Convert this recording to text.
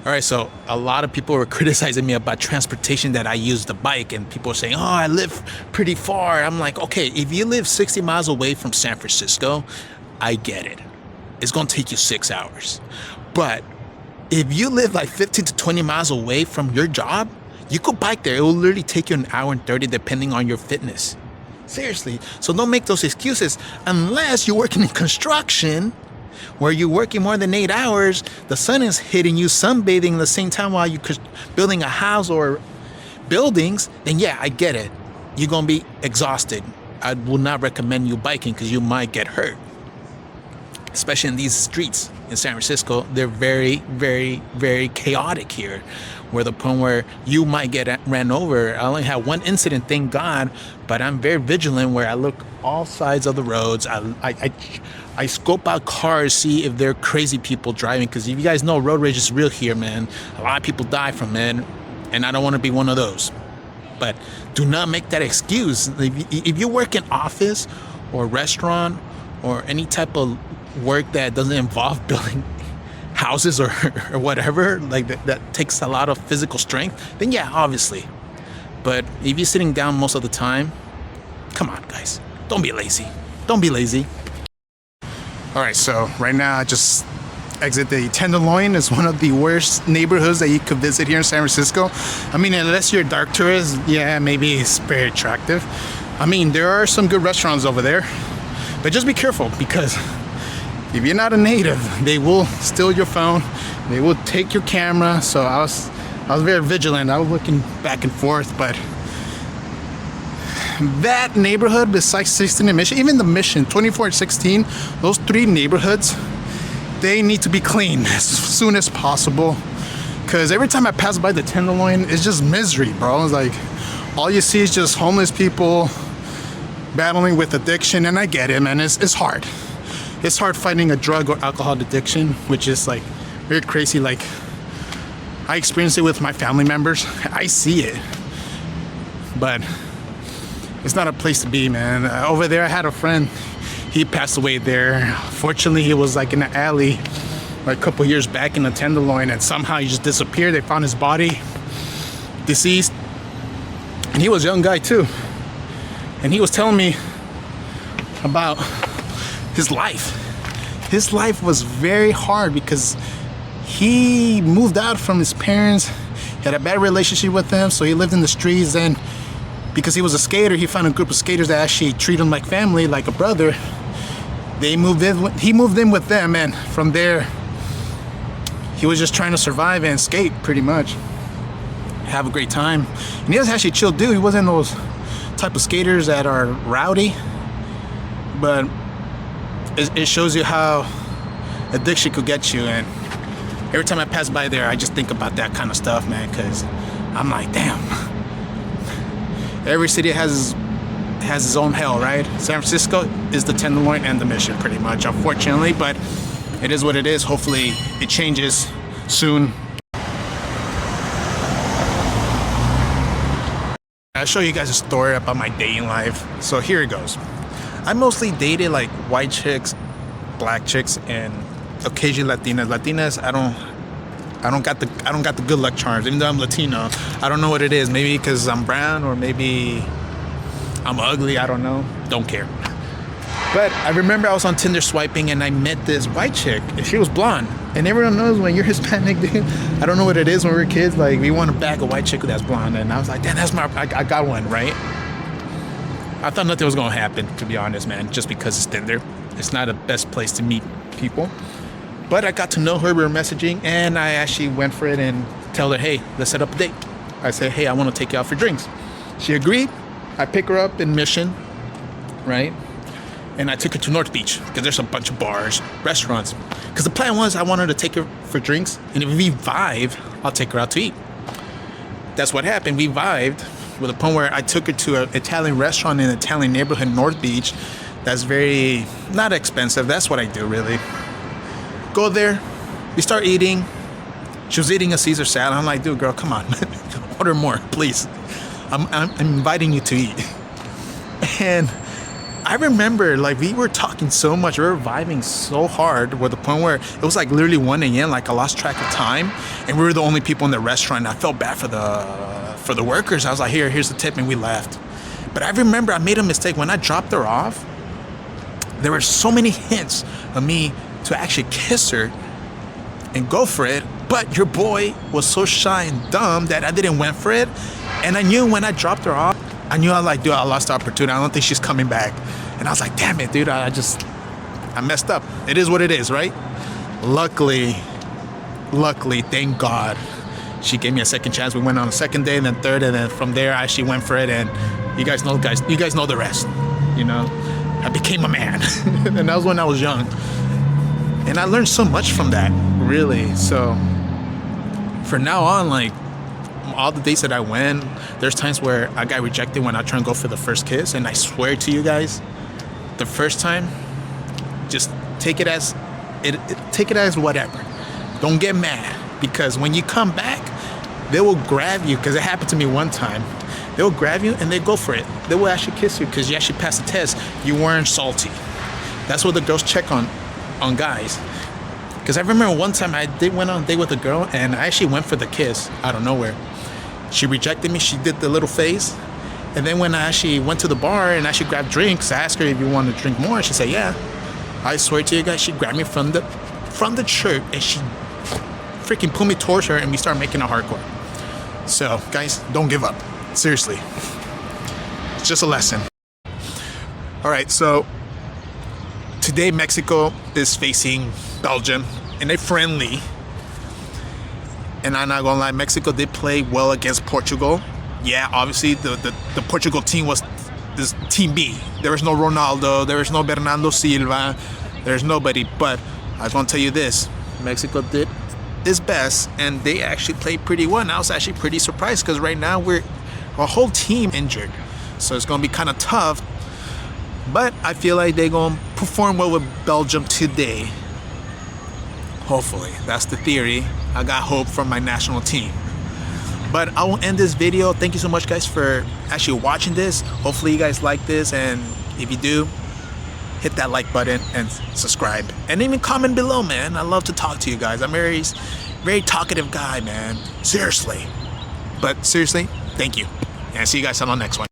All right, so a lot of people were criticizing me about transportation that I use the bike, and people were saying, "Oh, I live pretty far." I'm like, okay, if you live 60 miles away from San Francisco, I get it. It's gonna take you 6 hours. But if you live like 15 to 20 miles away from your job, you could bike there. It will literally take you an hour and 30 depending on your fitness. Seriously. So don't make those excuses unless you're working in construction where you're working more than 8 hours, the sun is hitting you, sunbathing at the same time while you're building a house or buildings, then yeah, I get it. You're gonna be exhausted. I would not recommend you biking because you might get hurt. Especially in these streets in San Francisco, they're very, very, very chaotic here. Where the point where you might get ran over. I only had one incident, thank God, but I'm very vigilant where I look all sides of the roads. I scope out cars, see if they're crazy people driving, because if you guys know, road rage is real here, man. A lot of people die from it, and I don't want to be one of those. But do not make that excuse. If you work in office or restaurant or any type of work that doesn't involve building houses or whatever, like that takes a lot of physical strength, then yeah, obviously. But if you're sitting down most of the time, come on, guys. Don't be lazy. Don't be lazy. All right, so right now I just exit the Tenderloin. It's one of the worst neighborhoods that you could visit here in San Francisco. I mean, unless you're a dark tourist, yeah, maybe it's very attractive. I mean, there are some good restaurants over there, but just be careful because if you're not a native, they will steal your phone. They will take your camera. So I was very vigilant. I was looking back and forth, but that neighborhood besides 16th and Mission, even the Mission, 24 and 16, those three neighborhoods, they need to be cleaned as soon as possible. Because every time I pass by the Tenderloin, it's just misery, bro. It's like all you see is just homeless people battling with addiction, and I get it, man. It's hard. It's hard fighting a drug or alcohol addiction, which is like very crazy. Like I experienced it with my family members. I see it, but it's not a place to be, man. Over there, I had a friend. He passed away there. Fortunately, he was like in an alley like a couple years back in the Tenderloin, and somehow he just disappeared. They found his body, deceased, and he was a young guy too. And he was telling me about his life. His life was very hard because he moved out from his parents. He had a bad relationship with them, so he lived in the streets. And because he was a skater, he found a group of skaters that actually treat him like family, like a brother. He moved in with them, and from there, he was just trying to survive and skate, pretty much. Have a great time. And he was actually a chill dude. He wasn't those type of skaters that are rowdy, but it shows you how addiction could get you. And every time I pass by there, I just think about that kind of stuff, man, because I'm like, damn. Every city has its own hell, right? San Francisco is the Tenderloin and the Mission, pretty much, unfortunately, but it is what it is. Hopefully it changes soon. I'll show you guys a story about my dating life. So here it goes. I mostly dated like white chicks, black chicks, and occasionally Latinas. Latinas, I don't got the good luck charms. Even though I'm Latino, I don't know what it is. Maybe because I'm brown, or maybe I'm ugly. I don't know. Don't care. But I remember I was on Tinder swiping, and I met this white chick, and she was blonde. And everyone knows when you're Hispanic, dude. I don't know what it is when we're kids. Like, we want to bag a white chick that's blonde, and I was like, damn, I got one, right? I thought nothing was gonna happen, to be honest, man, just because it's Tinder. It's not the best place to meet people. But I got to know her, we were messaging, and I actually went for it and tell her, hey, let's set up a date. I said, hey, I want to take you out for drinks. She agreed. I pick her up in Mission, right? And I took her to North Beach, because there's a bunch of bars, restaurants. Because the plan was I wanted to take her for drinks, and if we vibe, I'll take her out to eat. That's what happened. We vibed with a point where I took her to an Italian restaurant in an Italian neighborhood in North Beach. That's very, not expensive. That's what I do, really. Go there, we start eating. She was eating a Caesar salad. I'm like, dude, girl, come on. Order more, please. I'm inviting you to eat. And I remember like we were talking so much, we were vibing so hard with the point where it was like literally 1 a.m. Like I lost track of time, and we were the only people in the restaurant. And I felt bad for the workers. I was like, here's the tip, and we left. But I remember I made a mistake when I dropped her off. There were so many hints of me to actually kiss her and go for it, but your boy was so shy and dumb that I didn't went for it. And I knew when I dropped her off, I knew I lost the opportunity. I don't think she's coming back. And I was like, damn it, dude, I messed up. It is what it is, right? Luckily, thank God, she gave me a second chance. We went on a second day and then third, and then from there I actually went for it. And you guys know the rest. You know, I became a man, and that was when I was young. And I learned so much from that, really. So for now on, like all the dates that I went, there's times where I got rejected when I try and go for the first kiss. And I swear to you guys, the first time, just take it as whatever. Don't get mad, because when you come back, they will grab you, because it happened to me one time. They will grab you and they go for it. They will actually kiss you because you actually passed the test. You weren't salty. That's what the girls check on guys. Because I remember one time I went on a date with a girl, and I actually went for the kiss out of nowhere. She rejected me. She did the little face. And then when I actually went to the bar and actually grabbed drinks, I asked her if you wanted to drink more. She said, yeah. I swear to you guys, she grabbed me from the shirt and she freaking pulled me towards her, and we started making a hardcore. So guys, don't give up. Seriously. It's just a lesson. All right, so today Mexico is facing Belgium in a friendly. And I'm not gonna lie, Mexico did play well against Portugal. Yeah, obviously the Portugal team was this team B. There was no Ronaldo, there was no Bernardo Silva, there's nobody. But I was gonna tell you this, Mexico did its best, and they actually played pretty well. And I was actually pretty surprised, because right now we're a whole team injured. So it's gonna be kind of tough. But I feel like they're gonna perform well with Belgium today. Hopefully, that's the theory. I got hope from my national team. But I will end this video. Thank you so much, guys, for actually watching this. Hopefully you guys like this, and if you do, hit that like button and subscribe, and even comment below, man. I love to talk to you guys. I'm very talkative guy, man. Seriously. But seriously, thank you, and see you guys on the next one.